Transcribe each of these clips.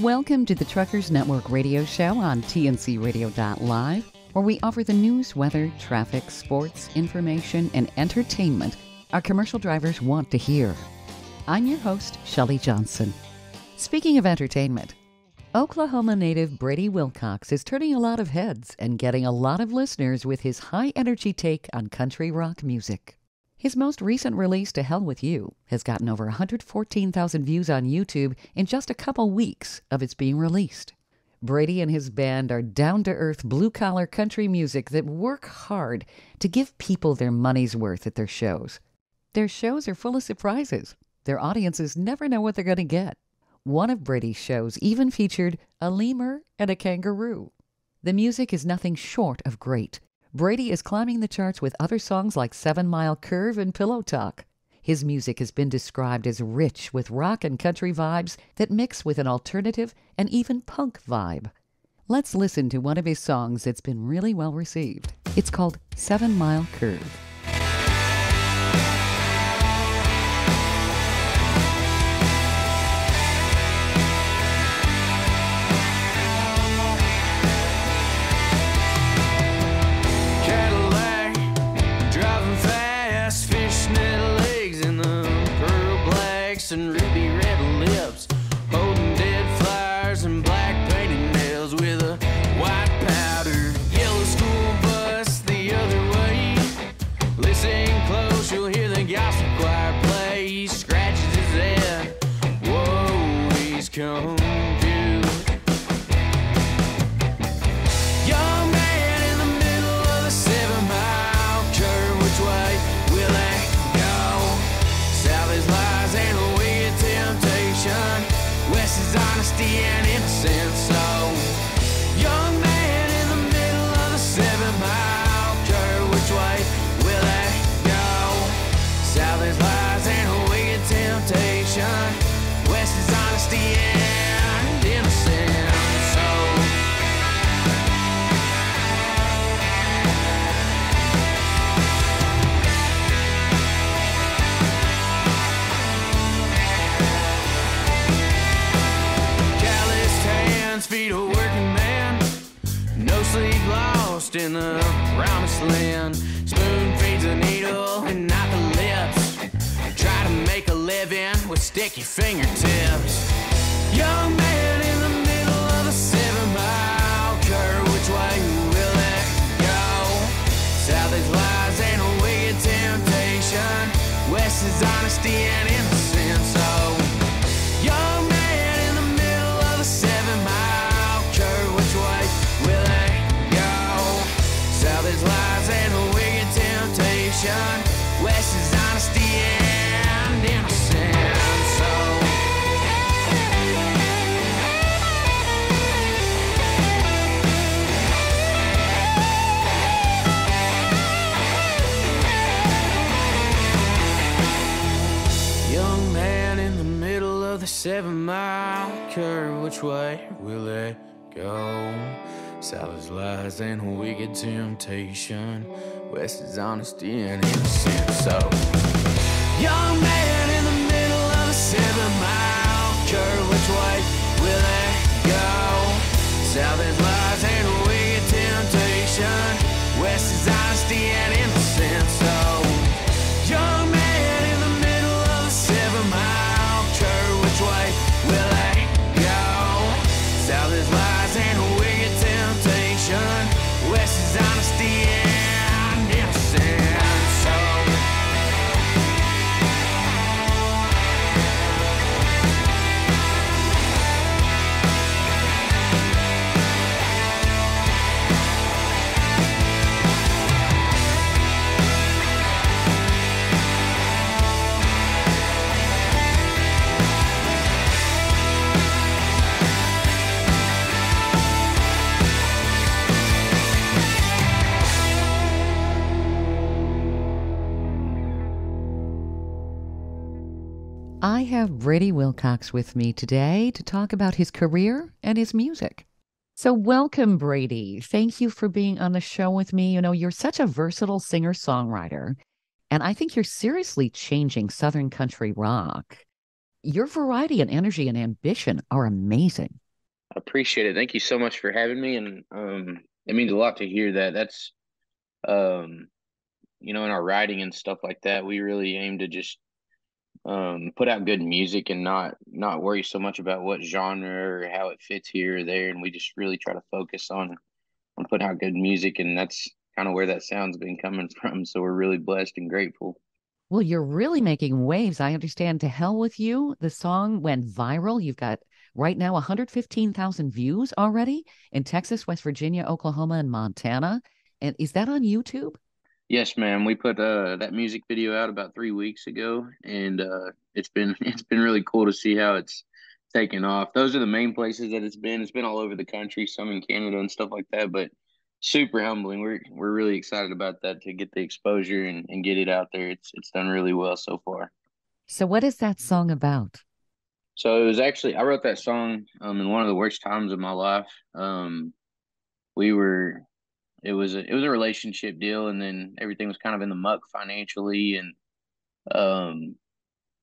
Welcome to the Truckers Network radio show on tncradio.live, where we offer the news, weather, traffic, sports, information, and entertainment our commercial drivers want to hear. I'm your host, Shelley Johnson. Speaking of entertainment, Oklahoma native Brady Wilcox is turning a lot of heads and getting a lot of listeners with his high-energy take on country rock music. His most recent release, To Hell With You, has gotten over 114,000 views on YouTube in just a couple weeks of its being released. Brady and his band are down-to-earth, blue-collar country music that work hard to give people their money's worth at their shows. Their shows are full of surprises. Their audiences never know what they're going to get. One of Brady's shows even featured a lemur and a kangaroo. The music is nothing short of great. Brady is climbing the charts with other songs like 7 Mile Curve and Pillow Talk. His music has been described as rich with rock and country vibes that mix with an alternative and even punk vibe. Let's listen to one of his songs that's been really well received. It's called 7 Mile Curve. And ruby red lips, holding dead flowers and black painted nails with a white powder yellow school bus the other way. Listen close, you'll hear the gospel choir play. He scratches his head, whoa, he's confused. Young man in the middle of a 7-mile curve, which way will they go? South is lies and west is honesty and innocence. So, young man in the middle of the 7-mile curve, which way will they go? South is lies and a wicked temptation. West is honesty and innocence. Feet a working man, no sleep lost in the promised land. Spoon feeds a needle and not the lips. Try to make a living with sticky fingertips. Young man in the middle of the 7-mile curve, which way will it go? South is lies and a wicked temptation. West is honesty and innocence. So, young man in the middle of the 7-mile curve, which way will it go? South is lies and a wicked temptation. West is honesty and innocence. So, young man in the middle of the 7-mile curve, which way will it go? South is lies and a wicked temptation. West is honesty and innocence. So, young man in the middle of the 7-mile curve, which way will it go? South is lies and a wicked temptation. West is honesty and innocence. So, young man in the middle of the 7-mile curve, which way will it go? South is lies and a wicked temptation. West is honesty and innocence. So, I have Brady Wilcox with me today to talk about his career and his music. So welcome, Brady. Thank you for being on the show with me. You know, you're such a versatile singer-songwriter, and I think you're seriously changing Southern country rock. Your variety and energy and ambition are amazing. Appreciate it. Thank you so much for having me, and it means a lot to hear that. That's um, in our writing and stuff like that, we really aim to just put out good music and not worry so much about what genre or how it fits here or there, and we just really try to focus on putting out good music, and that's kind of where that sound's been coming from. So we're really blessed and grateful. Well, you're really making waves. I understand To Hell With You. The song went viral. You've got right now 115,000 views already in Texas, West Virginia, Oklahoma, and Montana. And is that on YouTube? Yes, ma'am. We put that music video out about 3 weeks ago, and it's been it's been really cool to see how it's taken off. Those are the main places that it's been. It's been all over the country, some in Canada and stuff like that, but super humbling. We're really excited about that to get the exposure and get it out there. It's done really well so far. So, what is that song about? So it was actually I wrote that song in one of the worst times of my life. We were it was a relationship deal, and then everything was kind of in the muck financially, um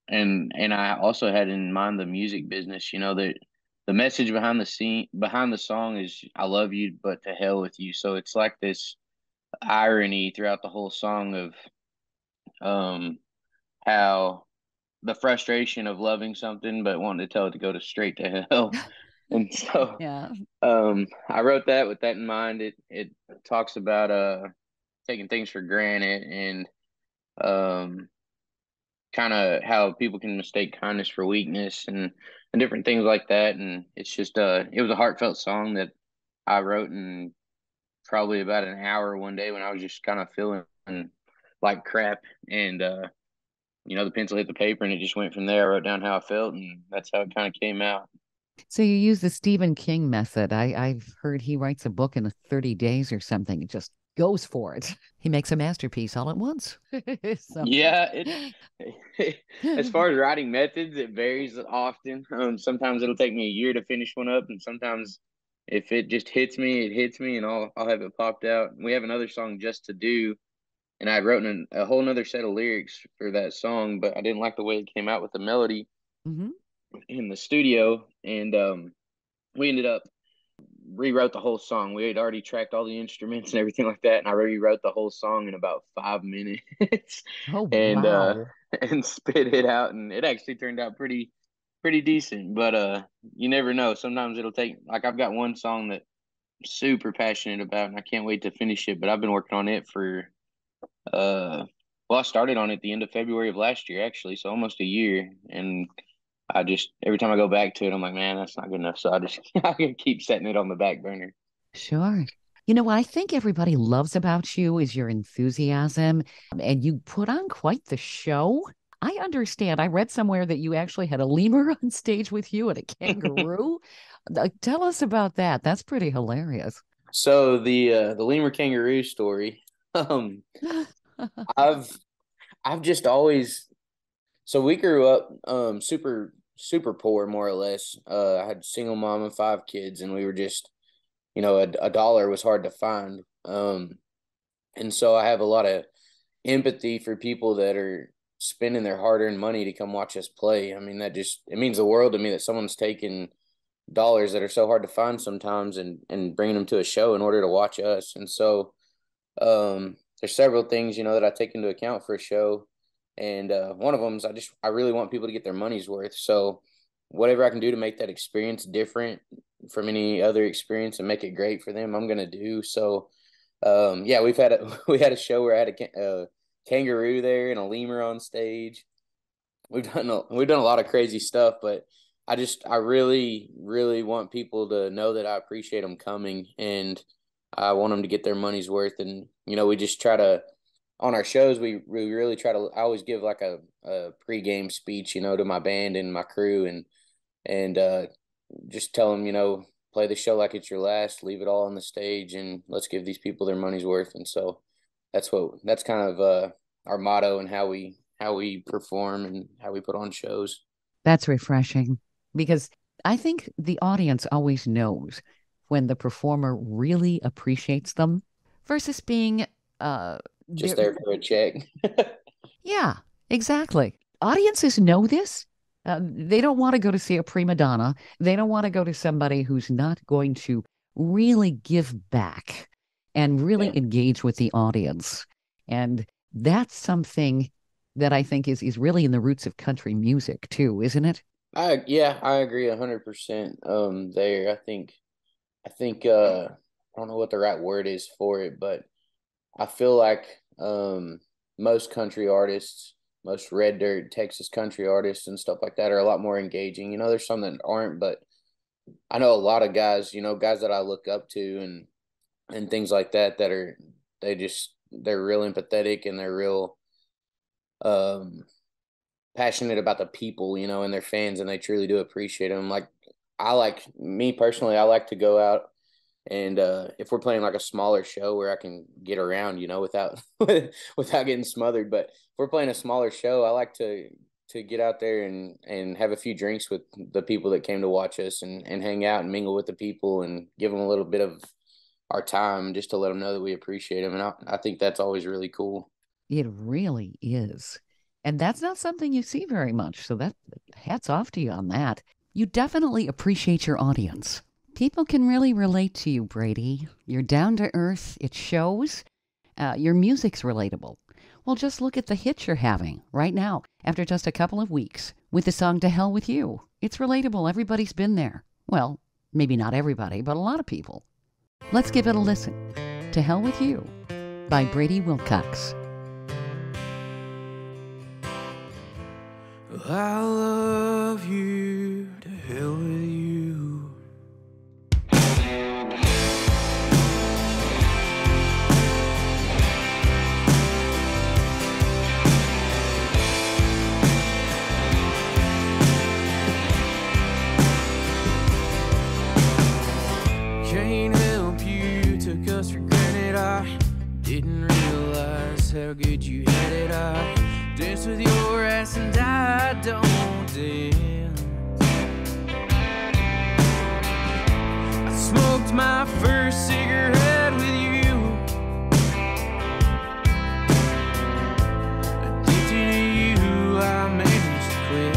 and I also had in mind the music business. That the message behind the song is I love you, but to hell with you. So it's like this irony throughout the whole song of um how the frustration of loving something but wanting to tell it to go to straight to hell. And so Yeah. I wrote that with that in mind. It talks about taking things for granted and um kind of how people can mistake kindness for weakness and different things like that. And it's just it was a heartfelt song that I wrote in probably about an hour one day when I was just kind of feeling like crap. And the pencil hit the paper and it just went from there. I wrote down how I felt, and that's how it kind of came out. So, you use the Stephen King method. I've heard he writes a book in 30 days or something. It just goes for it. He makes a masterpiece all at once. So, Yeah, as far as writing methods, it varies often. Sometimes it'll take me a year to finish one up, and sometimes if it just hits me, it hits me, and I'll have it popped out. We have another song just to do, and I wrote a whole nother set of lyrics for that song, but I didn't like the way it came out with the melody mhm. in the studio, and we ended up rewrote the whole song. We had already tracked all the instruments and everything like that, and I rewrote the whole song in about 5 minutes, Oh, and wow. and spit it out, and it actually turned out pretty decent. But you never know. Sometimes it'll take like I've got one song that I'm super passionate about, and I can't wait to finish it. But I've been working on it for I started on it the end of February of last year, actually, so almost a year, and I just every time I go back to it, I'm like, man, that's not good enough. So I just I can keep setting it on the back burner. Sure. You know what I think everybody loves about you is your enthusiasm, and you put on quite the show. I understand. I read somewhere that you actually had a lemur on stage with you and a kangaroo. Tell us about that. That's pretty hilarious. So the lemur kangaroo story. Um, I've I've just always so we grew up super poor more or less. I had a single mom and 5 kids, and we were just a dollar was hard to find. And so I have a lot of empathy for people that are spending their hard-earned money to come watch us play. I mean, it means the world to me that someone's taking dollars that are so hard to find sometimes and bringing them to a show in order to watch us. And so there's several things, that I take into account for a show. And one of them is I really want people to get their money's worth. So whatever I can do to make that experience different from any other experience and make it great for them, I'm gonna do. So yeah, we had a show where I had a kangaroo there and a lemur on stage. We've done a lot of crazy stuff, but I really want people to know that I appreciate them coming, and I want them to get their money's worth. And we just try to on our shows we really try to. I always give like a pregame speech, to my band and my crew, and just tell them, play the show like it's your last, leave it all on the stage, and let's give these people their money's worth. And so that's kind of our motto and how we perform and how we put on shows. That's refreshing because I think the audience always knows when the performer really appreciates them versus being Just there. there for a check. Yeah, exactly. Audiences know this. They don't want to go to see a prima donna. They don't want to go to somebody who's not going to really give back and really Yeah. engage with the audience. And that's something that I think is really in the roots of country music too, isn't it? I agree 100% there. I don't know what the right word is for it, but I feel like most country artists, most red dirt Texas country artists and stuff like that are a lot more engaging. You know, there's some that aren't, but I know a lot of guys, you know, guys that I look up to and things like that that are they're real empathetic and they're real um passionate about the people, you know, and their fans, and they truly do appreciate them. Like I like me personally, I like to go out and if we're playing like a smaller show where I can get around, you know, without without getting smothered. But if we're playing a smaller show, I like to get out there and have a few drinks with the people that came to watch us and hang out and mingle with the people and give them a little bit of our time just to let them know that we appreciate them. And I think that's always really cool. It really is. And that's not something you see very much. So that hats off to you on that. You definitely appreciate your audience. People can really relate to you, Brady. You're down to earth. It shows. Your music's relatable. Well, just look at the hit you're having right now after just a couple of weeks with the song To Hell With You. It's relatable. Everybody's been there. Well, maybe not everybody, but a lot of people. Let's give it a listen. To Hell With You by Brady Wilcox. I love you, to hell with you. Can't help you, took us for granted. I didn't realize how good you had it. I danced with your ass and I don't dance. I smoked my first cigarette with you. Addicted to you, I managed to quit.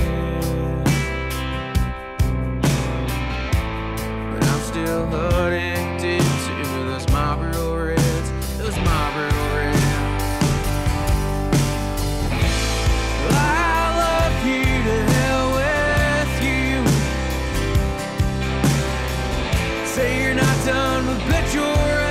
But I'm still addicted to those Marlboro Reds, those Marlboro Reds. Say you're not done, but bet you're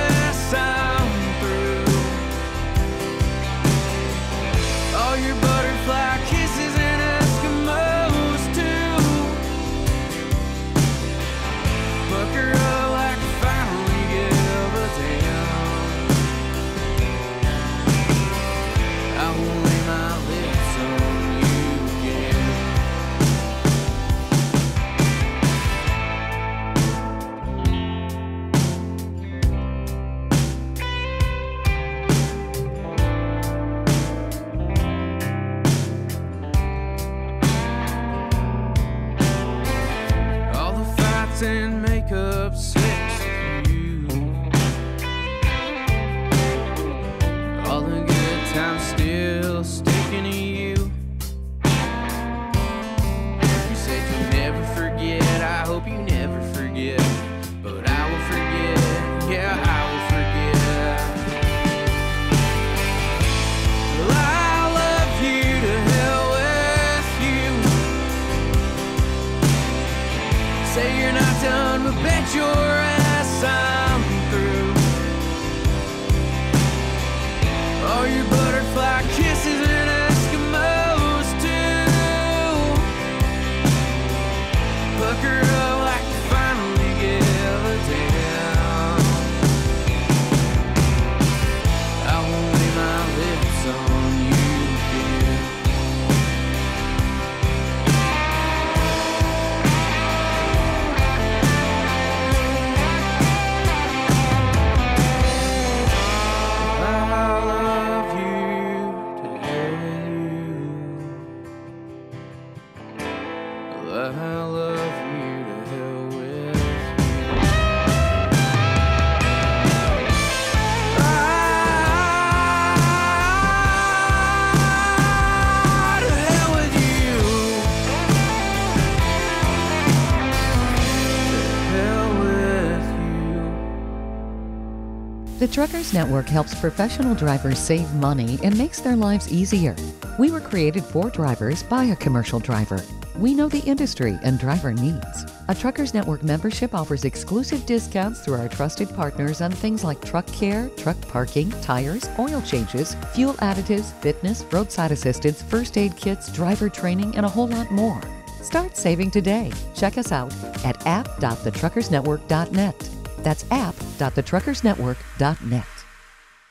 The Truckers Network helps professional drivers save money and makes their lives easier. We were created for drivers by a commercial driver. We know the industry and driver needs. A Truckers Network membership offers exclusive discounts through our trusted partners on things like truck care, truck parking, tires, oil changes, fuel additives, fitness, roadside assistance, first aid kits, driver training, and a whole lot more. Start saving today. Check us out at app.thetruckersnetwork.net. That's app.thetruckersnetwork.net.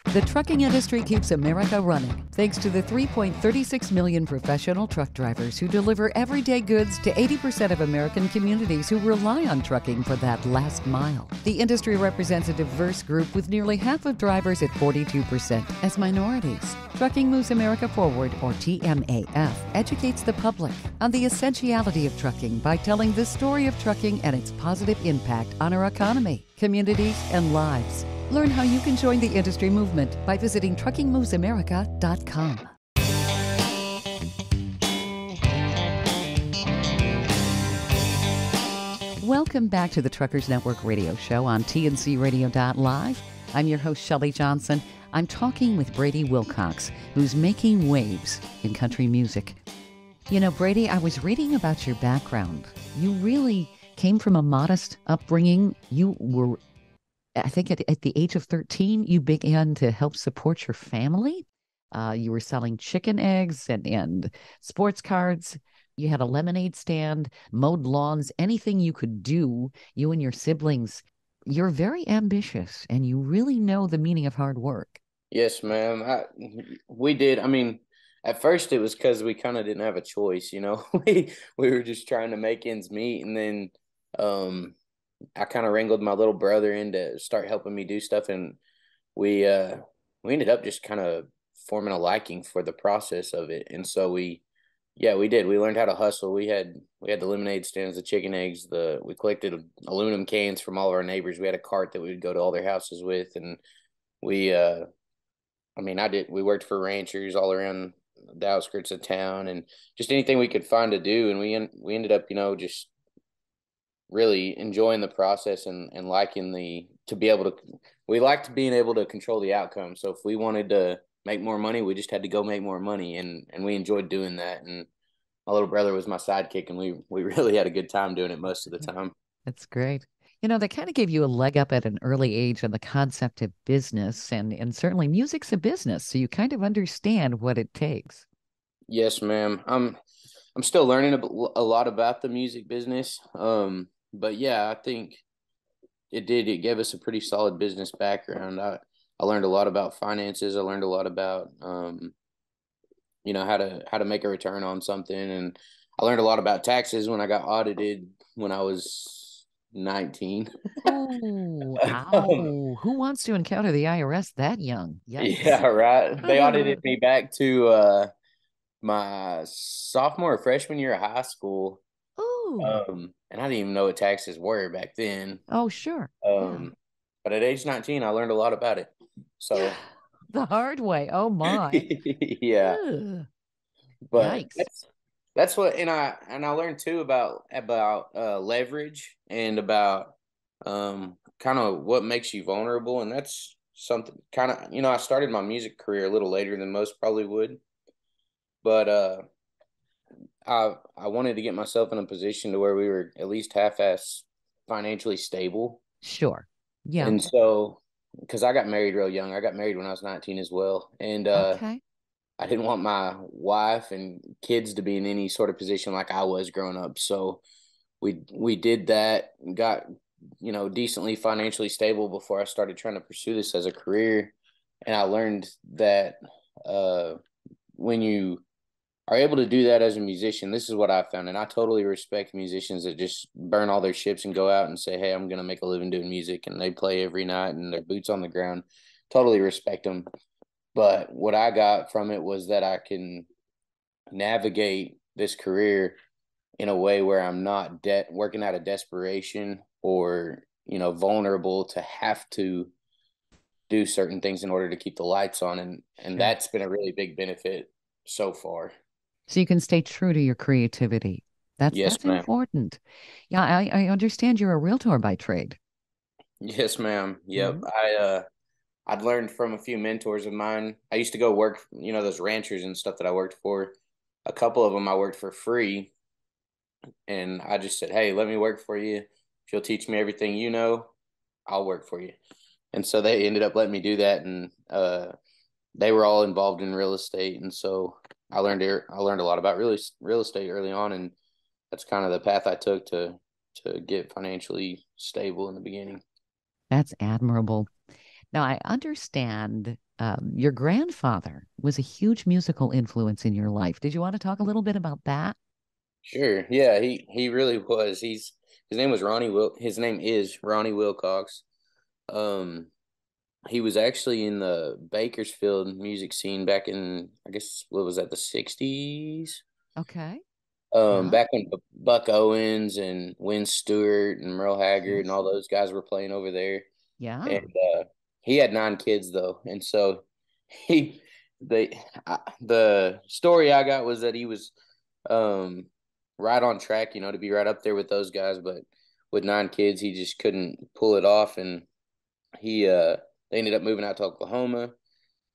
The trucking industry keeps America running thanks to the 3.36 million professional truck drivers who deliver everyday goods to 80% of American communities who rely on trucking for that last mile. The industry represents a diverse group with nearly half of drivers at 42% as minorities. Trucking Moves America Forward, or TNAF, educates the public on the essentiality of trucking by telling the story of trucking and its positive impact on our economy, communities, and lives. Learn how you can join the industry movement by visiting truckingmovesamerica.com. Welcome back to the Truckers Network radio show on TNCRadio.live. I'm your host, Shelley Johnson. I'm talking with Brady Wilcox, who's making waves in country music. You know, Brady, I was reading about your background. You really came from a modest upbringing. You were, I think at the age of 13, you began to help support your family. You were selling chicken eggs and sports cards. You had a lemonade stand, mowed lawns, anything you could do, you and your siblings. You're very ambitious, and you really know the meaning of hard work. Yes, ma'am. We did. I mean, at first it was because we kind of didn't have a choice, you know. We were just trying to make ends meet, and then I kind of wrangled my little brother in to start helping me do stuff, and we ended up just kind of forming a liking for the process of it. And so we did. We learned how to hustle. We had the lemonade stands, the chicken eggs, we collected aluminum cans from all of our neighbors. We had a cart that we would go to all their houses with, and we we worked for ranchers all around the outskirts of town, and just anything we could find to do. And we ended up, you know, just really enjoying the process and liking we liked being able to control the outcome. So if we wanted to make more money, we just had to go make more money, and we enjoyed doing that. And my little brother was my sidekick, and we really had a good time doing it most of the time. That's great. You know, they kind of gave you a leg up at an early age on the concept of business, and certainly music's a business, so you kind of understand what it takes. Yes, ma'am. I'm still learning a lot about the music business. But yeah, I think it gave us a pretty solid business background. I learned a lot about finances. I learned a lot about, you know, how to make a return on something. And I learned a lot about taxes when I got audited when I was 19. Oh, ow. Who wants to encounter the IRS that young? Yikes. Yeah, right. They audited me back to my sophomore or freshman year of high school. Oh. And I didn't even know what taxes were back then. Oh, sure. But at age 19, I learned a lot about it. So the hard way. Oh my. Yeah. Ugh. But Yikes. that's what, and I learned too about leverage and about kind of what makes you vulnerable. And that's something kind of, you know, I started my music career a little later than most probably would. But I wanted to get myself in a position to where we were at least half-ass financially stable. Sure. Yeah. And so, because I got married real young, I got married when I was 19 as well. And Okay. I didn't want my wife and kids to be in any sort of position like I was growing up. So we did that and got, you know, decently financially stable before I started trying to pursue this as a career. And I learned that when you are able to do that as a musician, this is what I found. And I totally respect musicians that just burn all their ships and go out and say, hey, I'm going to make a living doing music. And they play every night and their boots on the ground. Totally respect them. But what I got from it was that I can navigate this career in a way where I'm not working out of desperation or, you know, vulnerable to have to do certain things in order to keep the lights on. And Sure. That's been a really big benefit so far. So you can stay true to your creativity. That's ma'am. important. Yeah, I understand you're a realtor by trade. Yes, ma'am. Yep. Mm-hmm. I'd learned from a few mentors of mine. I used to go work, those ranchers and stuff that I worked for. A couple of them I worked for free, and I just said, "Hey, let me work for you. If you'll teach me everything you know, I'll work for you." And so they ended up letting me do that, and they were all involved in real estate, and so I learned a lot about real estate early on, and that's kind of the path I took to get financially stable in the beginning. That's admirable. Now, I understand your grandfather was a huge musical influence in your life. Did you want to talk a little bit about that? Sure. Yeah, he really was. His name was his name is Ronnie Wilcox. Um he was actually in the Bakersfield music scene back in, I guess, what was that, the 60s? Okay. Yeah. Back when Buck Owens and Win Stewart and Merle Haggard and Yes. all those guys were playing over there. Yeah. And he had 9 kids though. And so he the story I got was that he was um right on track, to be right up there with those guys, but with 9 kids he just couldn't pull it off, and they ended up moving out to Oklahoma.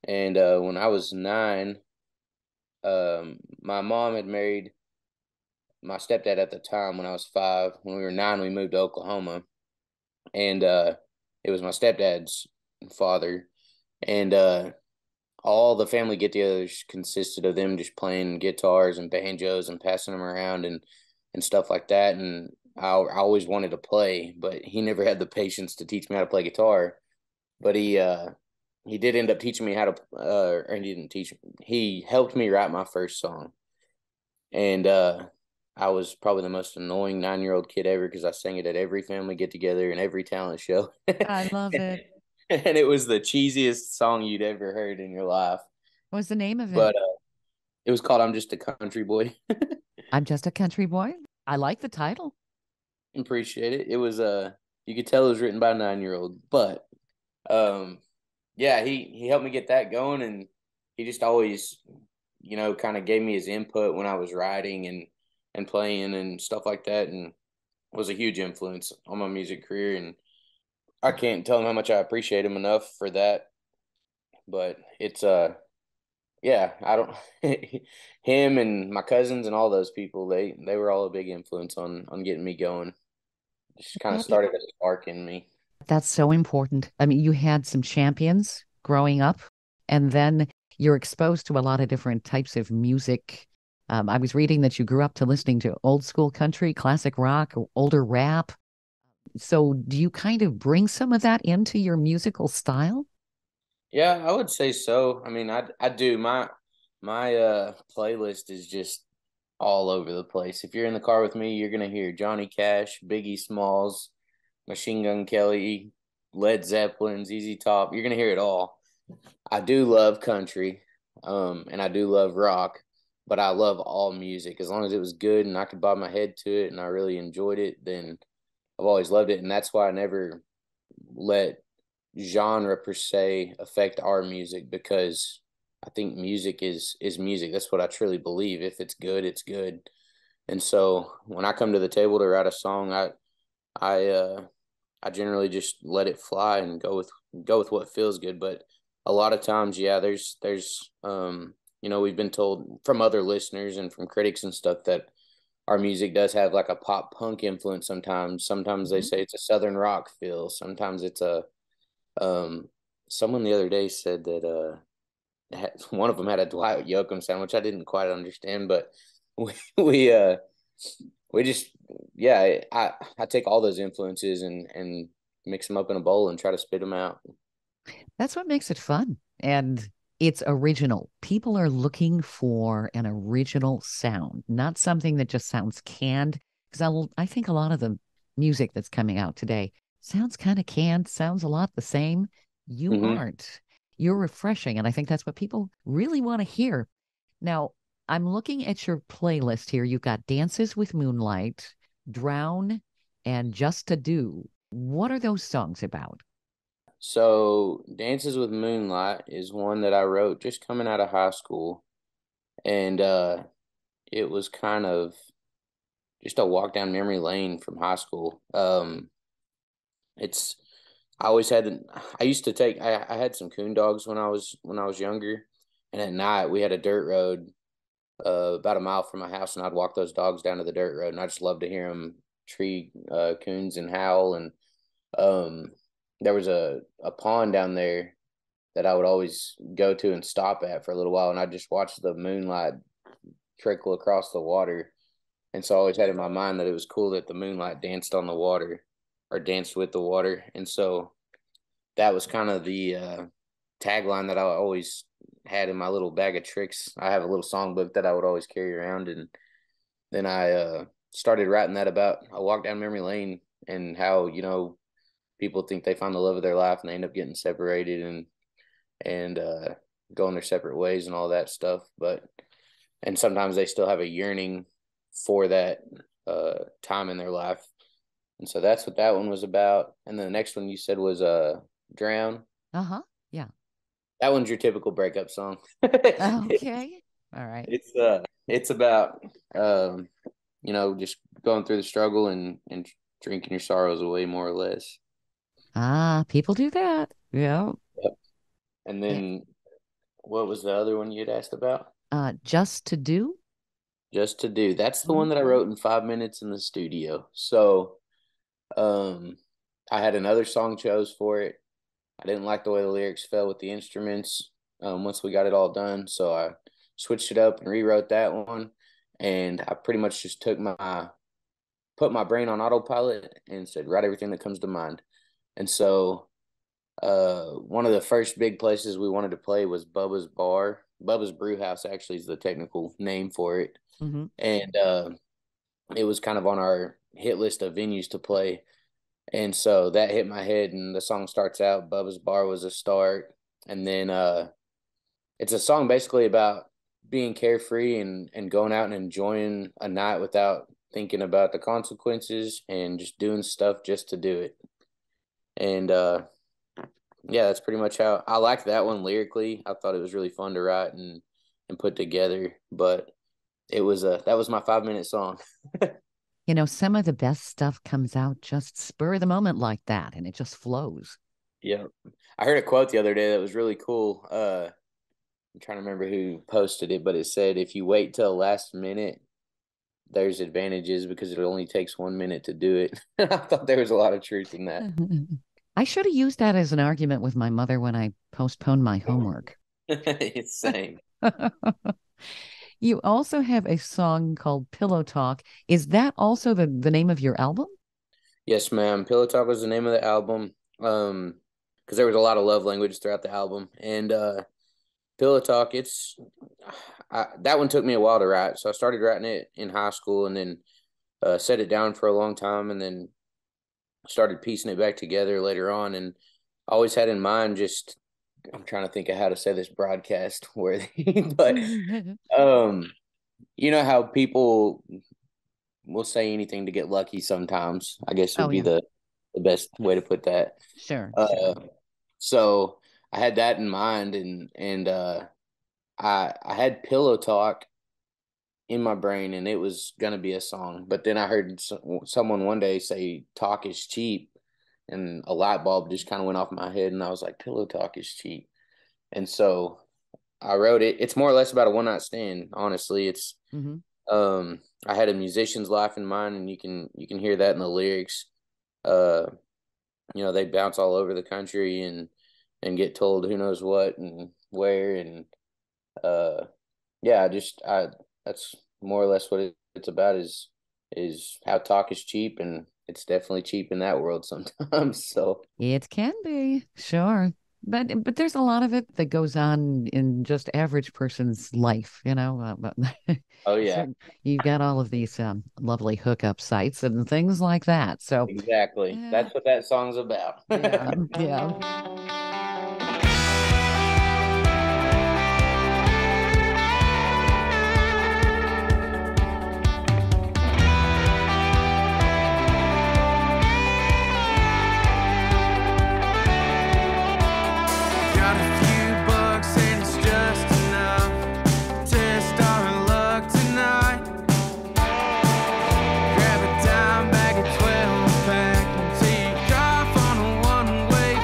And when I was 9, my mom had married my stepdad at the time when I was 5. When we were 9, we moved to Oklahoma, and it was my stepdad's father. And all the family get-togethers consisted of them just playing guitars and banjos and passing them around and stuff like that. And I always wanted to play, but he never had the patience to teach me how to play guitar. But he did end up teaching me how to, or he didn't teach. He helped me write my first song, and I was probably the most annoying 9-year-old kid ever because I sang it at every family get together and every talent show. I love it. And it was the cheesiest song you'd ever heard in your life. What was the name of it? But it was called "I'm Just a Country Boy." I'm Just a Country Boy. I like the title. Appreciate it. It was you could tell it was written by a 9-year-old, but um, yeah, he helped me get that going, and he just always, kind of gave me his input when I was writing and playing and stuff like that, and was a huge influence on my music career. And I can't tell him how much I appreciate him enough for that. But it's yeah, I don't him and my cousins and all those people, they were all a big influence on getting me going. Just kind of That started a spark in me. That's so important. I mean, you had some champions growing up, and then you're exposed to a lot of different types of music. I was reading that you grew up to listening to old school country, classic rock, older rap. So do you kind of bring some of that into your musical style? Yeah, I would say so. I mean, I do. My playlist is just all over the place. If you're in the car with me, you're gonna hear Johnny Cash, Biggie Smalls, Machine Gun Kelly, Led Zeppelin, ZZ Top. You're gonna hear it all. I do love country, and I do love rock, but I love all music. As long as it was good and I could bob my head to it and I really enjoyed it, then I've always loved it. And that's why I never let genre per se affect our music, because I think music is music. That's what I truly believe. If it's good, it's good. And so when I come to the table to write a song, I I generally just let it fly and go with what feels good. But a lot of times, yeah, there's we've been told from other listeners and from critics and stuff that our music does have like a pop punk influence sometimes. Sometimes they Mhm. say it's a southern rock feel. Sometimes it's a um someone the other day said that one of them had a Dwight Yoakam sound, which I didn't quite understand, but we we uh we just, yeah, I take all those influences and mix them up in a bowl and try to spit them out. That's what makes it fun. And it's original. People are looking for an original sound, not something that just sounds canned. Because I think a lot of the music that's coming out today sounds kind of canned, sounds a lot the same. You Hmm. aren't. You're refreshing. And I think that's what people really want to hear. Now, I'm looking at your playlist here. You've got Dances with Moonlight, Drown, and Just to Do. What are those songs about? So Dances with Moonlight is one that I wrote just coming out of high school, and it was kind of just a walk down memory lane from high school. It's I always had. I used to take. I had some coon dogs when I was younger, and at night we had a dirt road about a mile from my house, and I'd walk those dogs down to the dirt road, and I just loved to hear them tree coons and howl. And there was a pond down there that I would always go to and stop at for a little while, and I just watched the moonlight trickle across the water. And so I always had in my mind that it was cool that the moonlight danced on the water or danced with the water. And so that was kind of the tagline that I always had in my little bag of tricks. I have a little songbook that I would always carry around. And then I started writing that about a walk down memory lane and how, people think they find the love of their life and they end up getting separated and going their separate ways and all that stuff. And sometimes they still have a yearning for that time in their life. And so that's what that one was about. And then the next one you said was Drown. Uh-huh. Yeah. That one's your typical breakup song. Okay. All right. It's about just going through the struggle and drinking your sorrows away, more or less. Ah, people do that. Yeah. Yep. And then what was the other one you'd asked about? Just to Do. Just to Do. That's the one that I wrote in 5 minutes in the studio. So I had another song chose for it. I didn't like the way the lyrics fell with the instruments once we got it all done. So I switched it up and rewrote that one. And I pretty much just put my brain on autopilot and said, write everything that comes to mind. And so one of the first big places we wanted to play was Bubba's Bar. Bubba's Brew House actually is the technical name for it. Mm-hmm. And it was kind of on our hit list of venues to play. And so that hit my head, and the song starts out, Bubba's Bar was a start. And then it's a song basically about being carefree and going out and enjoying a night without thinking about the consequences and just doing stuff just to do it. And that's pretty much how I liked that one lyrically. I thought it was really fun to write and put together, but that was my 5-minute song. Some of the best stuff comes out just spur of the moment like that, and it just flows. Yeah. I heard a quote the other day that was really cool. I'm trying to remember who posted it, but it said, if you wait till the last minute, there's advantages because it only takes 1 minute to do it. I thought there was a lot of truth in that. I should have used that as an argument with my mother when I postponed my homework. It's same. You also have a song called Pillow Talk. Is that also the name of your album? Yes, ma'am. Pillow Talk was the name of the album because there was a lot of love language throughout the album. And Pillow Talk, that one took me a while to write. So I started writing it in high school and then set it down for a long time and then started piecing it back together later on. And I always had in mind I'm trying to think of how to say this broadcast worthy, but you know how people will say anything to get lucky sometimes, I guess would be the best way to put that. Sure. So I had that in mind and I had Pillow Talk in my brain and it was going to be a song, but then I heard someone one day say talk is cheap. And a light bulb just kind of went off my head, and I was like, Pillow Talk is cheap. And so I wrote it. It's more or less about a one-night stand, honestly. It's I had a musician's life in mind, and you can hear that in the lyrics. They bounce all over the country and get told who knows what and where. And that's more or less what it's about is how talk is cheap, and it's definitely cheap in that world sometimes. So it can be, sure. But there's a lot of it that goes on in just average person's life, Oh, yeah. So you've got all of these lovely hookup sites and things like that. So exactly. That's what that song's about. Yeah. Grab a dime bag of 12 pack and take off on a one-way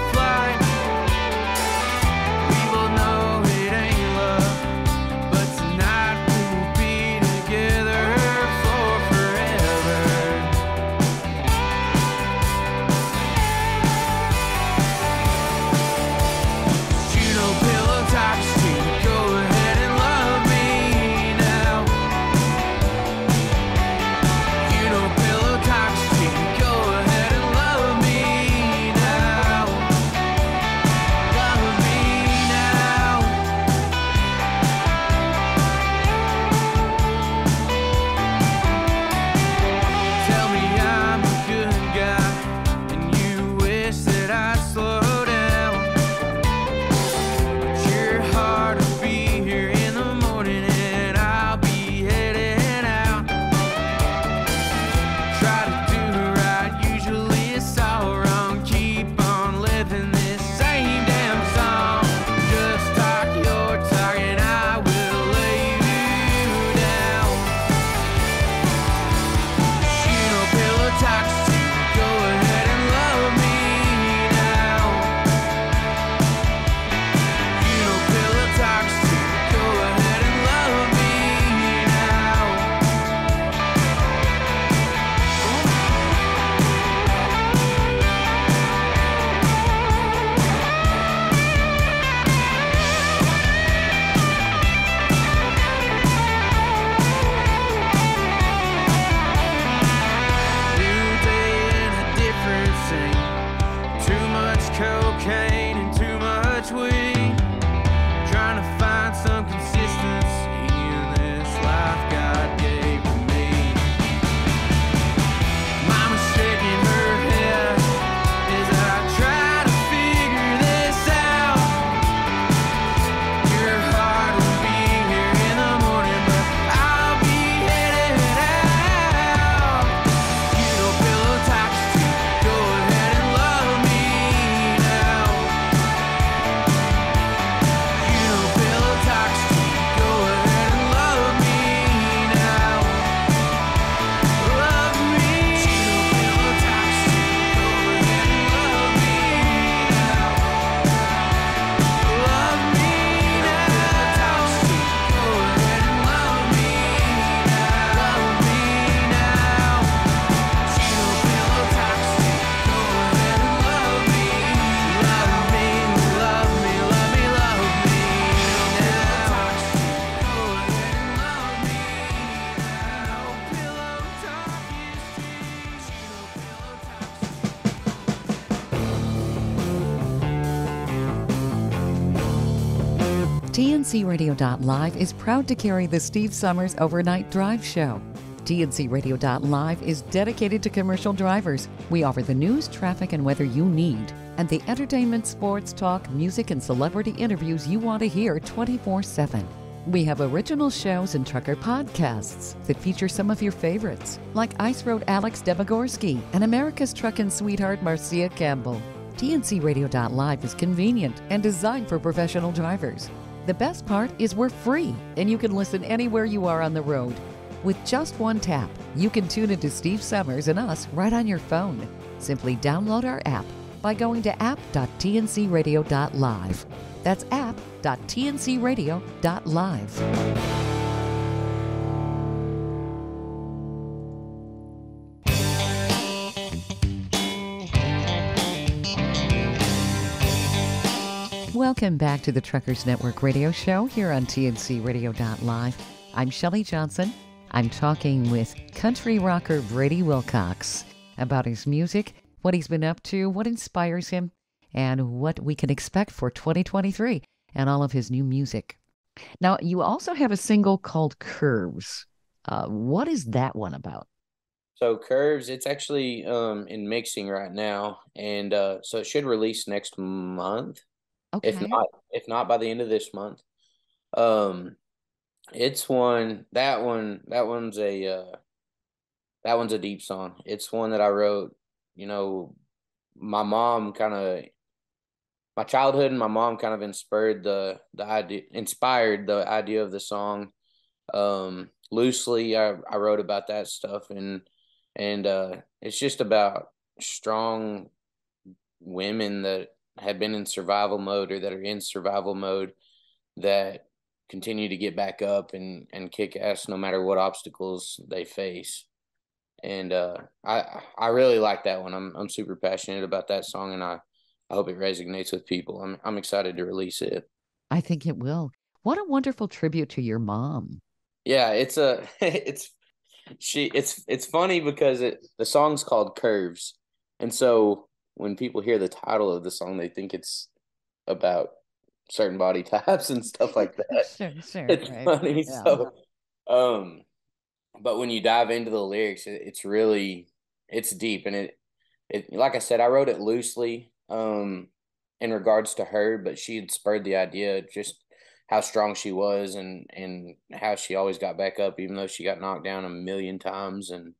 TNCRadio.live is proud to carry the Steve Summers Overnight Drive Show. TNCRadio.live is dedicated to commercial drivers. We offer the news, traffic, and weather you need, and the entertainment, sports, talk, music, and celebrity interviews you want to hear 24/7. We have original shows and trucker podcasts that feature some of your favorites, like Ice Road Alex Debogorski and America's Truckin' Sweetheart Marcia Campbell. TNCRadio.live is convenient and designed for professional drivers. The best part is we're free, and you can listen anywhere you are on the road. With just one tap, you can tune into Steve Summers and us right on your phone. Simply download our app by going to app.tncradio.live. That's app.tncradio.live. Welcome back to the Truckers Network radio show here on TNCRadio.live. I'm Shelley Johnson. I'm talking with country rocker Brady Wilcox about his music, what he's been up to, what inspires him, and what we can expect for 2023 and all of his new music. Now, you also have a single called Curves. What is that one about? So Curves, it's actually in mixing right now, and so it should release next month. Okay. If not by the end of this month. It's one that one's a deep song. It's one that I wrote, my childhood and my mom kind of inspired the idea of the song. Loosely I wrote about that stuff, and it's just about strong women that have been in survival mode or that are in survival mode that continue to get back up and kick ass no matter what obstacles they face. And I really like that one. I'm super passionate about that song, and I hope it resonates with people. I'm excited to release it. I think it will. What a wonderful tribute to your mom. Yeah, it's funny because the song's called Curves, and so when people hear the title of the song, they think it's about certain body types and stuff like that. Sure. It's right. funny. Yeah. So, but when you dive into the lyrics, it's deep, and it like I said, I wrote it loosely, in regards to her, but she had spurred the idea, just how strong she was and how she always got back up, even though she got knocked down a million times. And,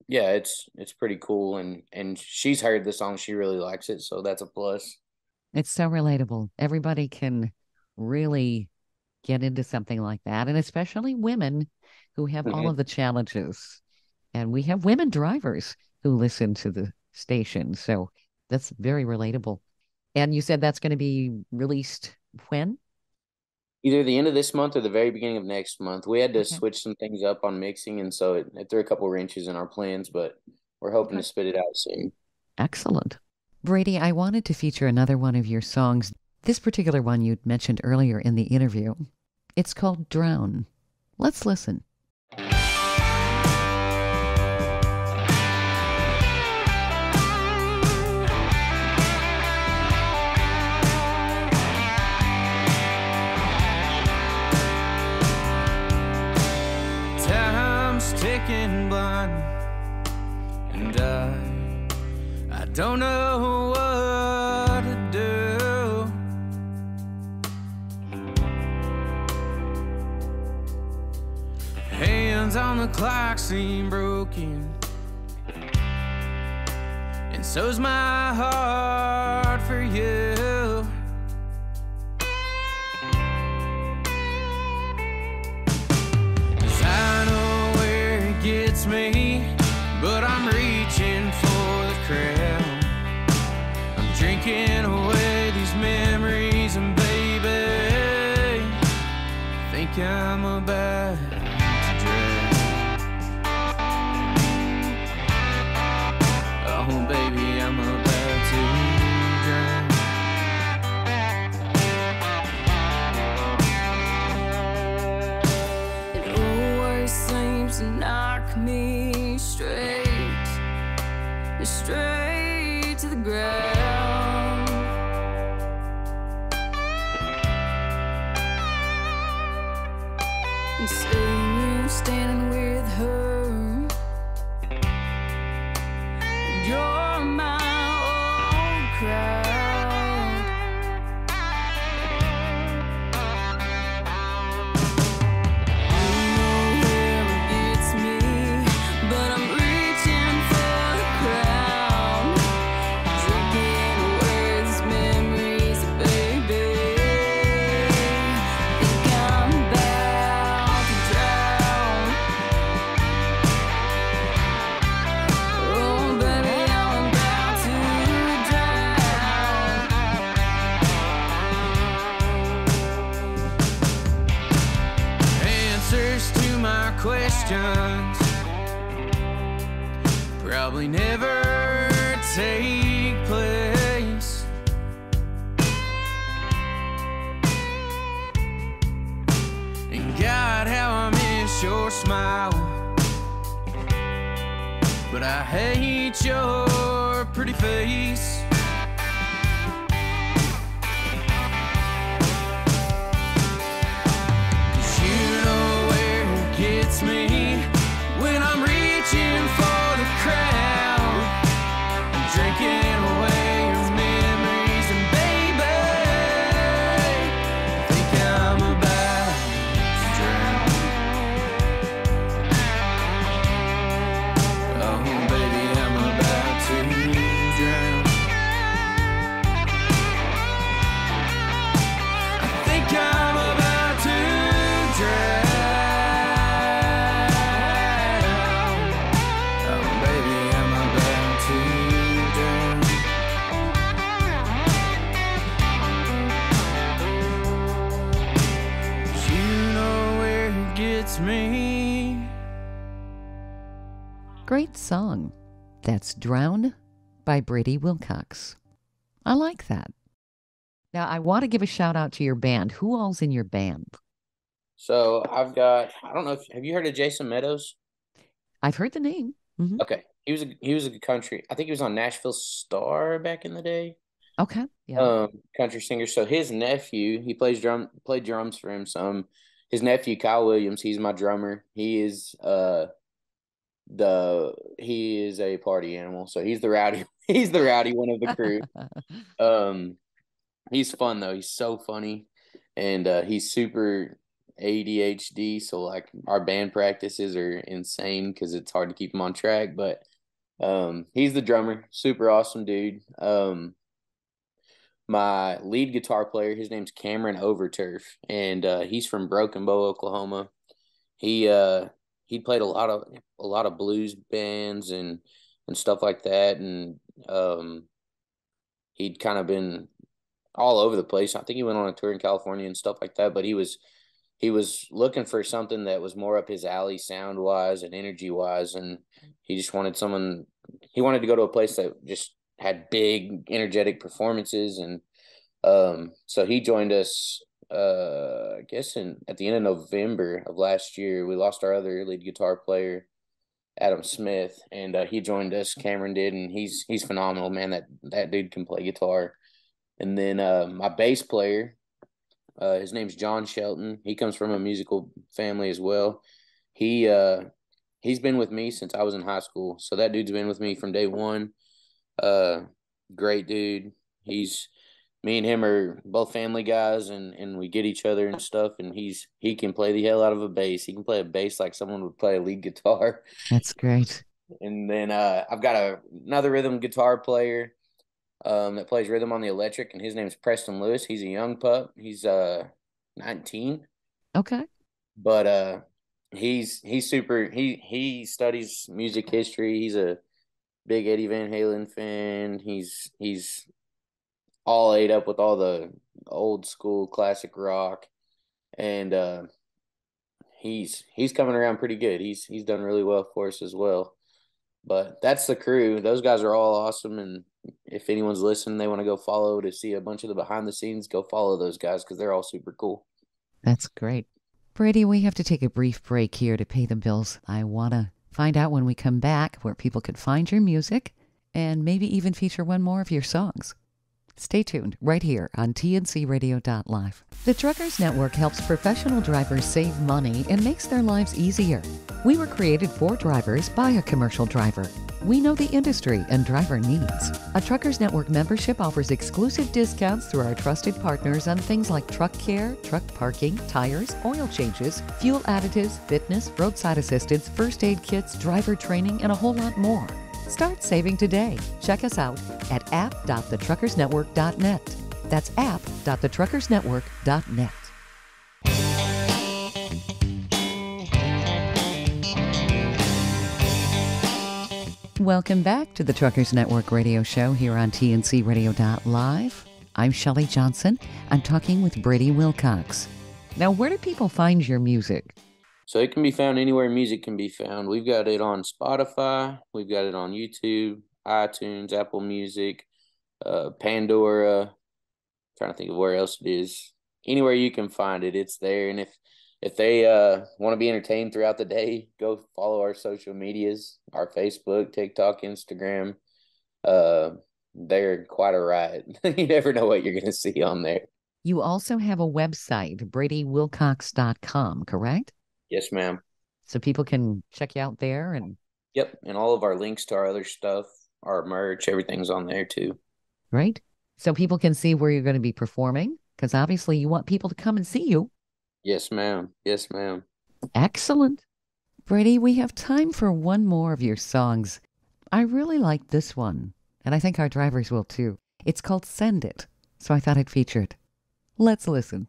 yeah, it's pretty cool. And she's heard the song. She really likes it. So that's a plus. It's so relatable. Everybody can really get into something like that. And especially women who have all of the challenges. And we have women drivers who listen to the station. So that's very relatable. And you said that's going to be released when? Either the end of this month or the very beginning of next month. We had to switch some things up on mixing, and so it threw a couple wrenches in our plans, but we're hoping to spit it out soon. Excellent. Brady, I wanted to feature another one of your songs. This particular one you'd mentioned earlier in the interview. It's called Drown. Let's listen. Ticking blind, and I don't know what to do. Hands on the clock seem broken, and so's my heart for you. Me, but I'm reaching for the crown. I'm drinking away these memories, and baby, I think I'm about to drown. Oh baby, I'm about to drown. It always seems to knock me straight to the ground. and seeing you standing with her. You're my old crowd. Questions probably never take place. And God, how I miss your smile, but I hate your pretty face. Me when I'm reaching for the crowd, I'm drinking away your memories, and baby, I think I'm about to drown. Oh baby, I'm about to drown. I think I'm about to drown. Me. Great song. That's Drown by Brady Wilcox. I like that. Now, I want to give a shout out to your band. Who all's in your band? So I've got, I don't know if, have you heard of Jason Meadows? I've heard the name. Mm-hmm. Okay. He was a country, I think he was on Nashville Star back in the day. Okay. Yeah. Country singer. So his nephew, he played drums for him some. His nephew, Kyle Williams, he's my drummer. He is a party animal. So he's the rowdy one of the crew. He's fun though. He's so funny. And he's super ADHD. So like our band practices are insane because it's hard to keep him on track. But he's the drummer. Super awesome dude. My lead guitar player, his name's Cameron Overturf, and he's from Broken Bow, Oklahoma. He played a lot of blues bands and stuff like that, and he'd kind of been all over the place. I think he went on a tour in California and stuff like that. But he was looking for something that was more up his alley, sound wise and energy wise, and he just wanted someone. He wanted to go to a place that just had big energetic performances, and so he joined us I guess at the end of November of last year. We lost our other lead guitar player, Adam Smith, and he joined us. Cameron did, and he's phenomenal, man. That dude can play guitar. And then my bass player, his name's John Shelton. He comes from a musical family as well. He's been with me since I was in high school, so that dude's been with me from day one. Great dude. Me and him are both family guys, and we get each other and stuff, and he can play the hell out of a bass. He can play a bass like someone would play a lead guitar. That's great. And then I've got another rhythm guitar player that plays rhythm on the electric, and his name's Preston Lewis. He's a young pup. He's 19. Okay. But he's super. He studies music history. He's a big Eddie Van Halen fan. He's all ate up with all the old school classic rock, and he's coming around pretty good. He's done really well for us as well. But that's the crew. Those guys are all awesome, and if anyone's listening, they want to go follow to see a bunch of the behind the scenes, go follow those guys because they're all super cool. That's great. Brady, we have to take a brief break here to pay the bills. I want to find out when we come back where people could find your music and maybe even feature one more of your songs. Stay tuned right here on tncradio.live. The Truckers Network helps professional drivers save money and makes their lives easier. We were created for drivers by a commercial driver. We know the industry and driver needs. A Truckers Network membership offers exclusive discounts through our trusted partners on things like truck care, truck parking, tires, oil changes, fuel additives, fitness, roadside assistance, first aid kits, driver training, and a whole lot more. Start saving today. Check us out at app.thetruckersnetwork.net. That's app.thetruckersnetwork.net. Welcome back to the Truckers Network radio show here on TNCradio.live. I'm Shelley Johnson. I'm talking with Brady Wilcox. Now, where do people find your music? So it can be found anywhere music can be found. We've got it on Spotify. We've got it on YouTube, iTunes, Apple Music, Pandora. Trying to think of where else it is. Anywhere you can find it, it's there. And if they want to be entertained throughout the day, go follow our social medias, our Facebook, TikTok, Instagram. They're quite a riot. You never know what you're going to see on there. You also have a website, bradywilcox.com, correct? Yes, ma'am. So people can check you out there and... Yep, and all of our links to our other stuff, our merch, everything's on there too. Right. So people can see where you're going to be performing, because obviously you want people to come and see you. Yes, ma'am. Yes, ma'am. Excellent. Brady, we have time for one more of your songs. I really like this one, and I think our drivers will too. It's called Send It, so I thought I'd feature it. Let's listen.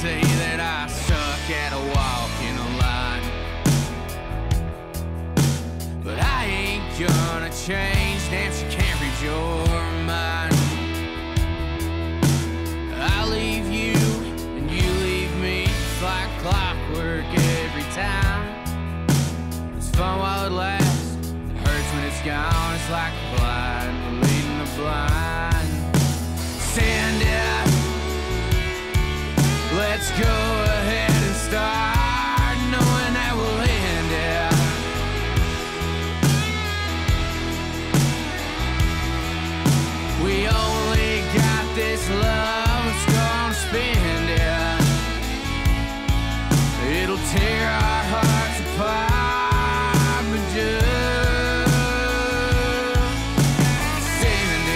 Say that I suck at a walk in a line, but I ain't gonna change. Damn, she can't read your mind. I leave you and you leave me. It's like clockwork every time. It's fun while it lasts, it hurts when it's gone. It's like a blind leading the blind. Send it. Let's go ahead and start, knowing that we'll end it. We only got this love, let's go and spend it. It'll tear our hearts apart, but just send it.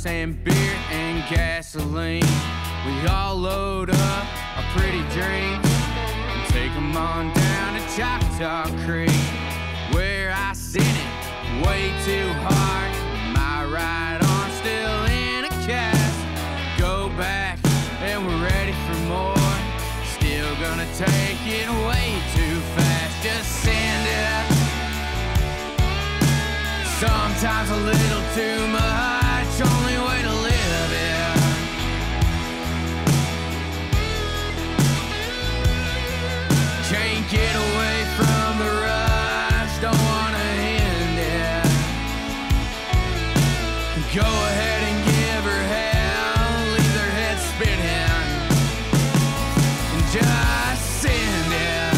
And beer and gasoline, we all load up our pretty dreams and take them on down to Choctaw Creek, where I sent it way too hard. My right arm still in a cast. Go back and we're ready for more. Still gonna take it way too fast. Just send it. Sometimes a little too much. Only way to live it. Can't get away from the rush. Don't wanna end it. Go ahead and give her hell. Leave their heads spinning and just send it.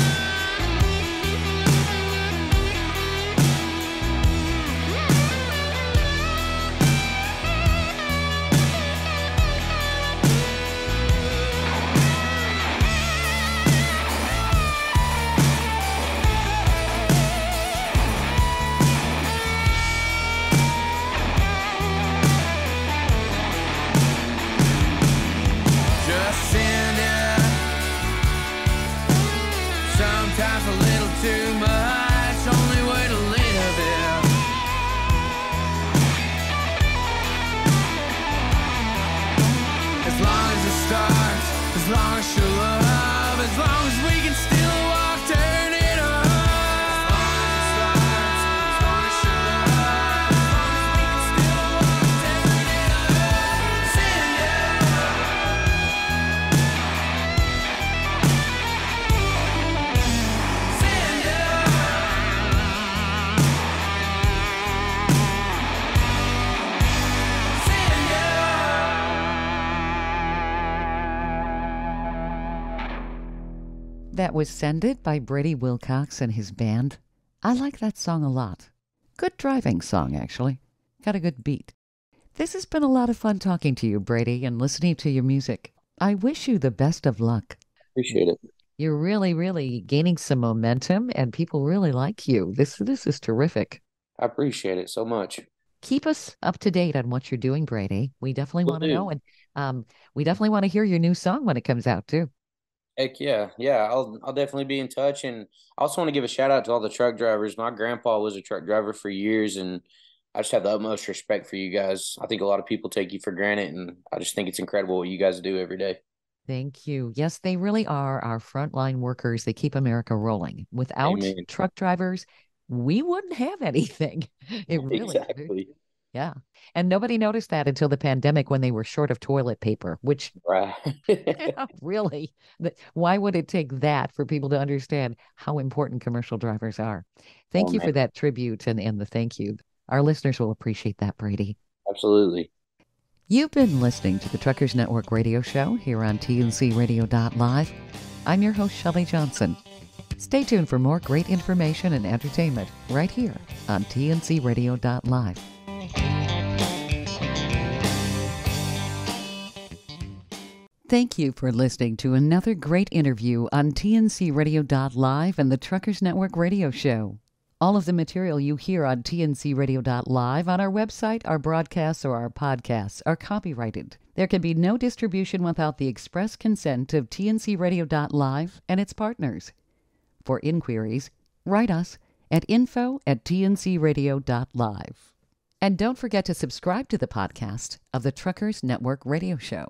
Sometimes a little too much, only way to live it. As long as it starts, as long as you love, as long as we can still walk, turn it on. As long as it starts, as long as you love, as long as we can still walk, turn it on. Send it. That was Send It by Brady Wilcox and his band. I like that song a lot. Good driving song, actually. Got a good beat. This has been a lot of fun talking to you, Brady, and listening to your music. I wish you the best of luck. Appreciate it. You're really, really gaining some momentum, and people really like you. This is terrific. I appreciate it so much. Keep us up to date on what you're doing, Brady. We definitely Will want to do. know, and we definitely want to hear your new song when it comes out, too. Heck yeah. Yeah, I'll definitely be in touch. And I also want to give a shout out to all the truck drivers. My grandpa was a truck driver for years, and I just have the utmost respect for you guys. I think a lot of people take you for granted, and I just think it's incredible what you guys do every day. Thank you. Yes, they really are our frontline workers. They keep America rolling. Without Amen. truck drivers, we wouldn't have anything. It really, Exactly. yeah. And nobody noticed that until the pandemic when they were short of toilet paper, which Right. really, why would it take that for people to understand how important commercial drivers are? Thank Oh, you for man. that tribute and the thank you. Our listeners will appreciate that, Brady. Absolutely. You've been listening to the Truckers Network radio show here on TNCRadio.live. I'm your host, Shelley Johnson. Stay tuned for more great information and entertainment right here on TNCRadio.live. Thank you for listening to another great interview on TNCRadio.live and the Truckers Network radio show. All of the material you hear on TNCRadio.live on our website, our broadcasts, or our podcasts are copyrighted. There can be no distribution without the express consent of TNCRadio.live and its partners. For inquiries, write us at info@tncradio.live. And don't forget to subscribe to the podcast of the Truckers Network radio show.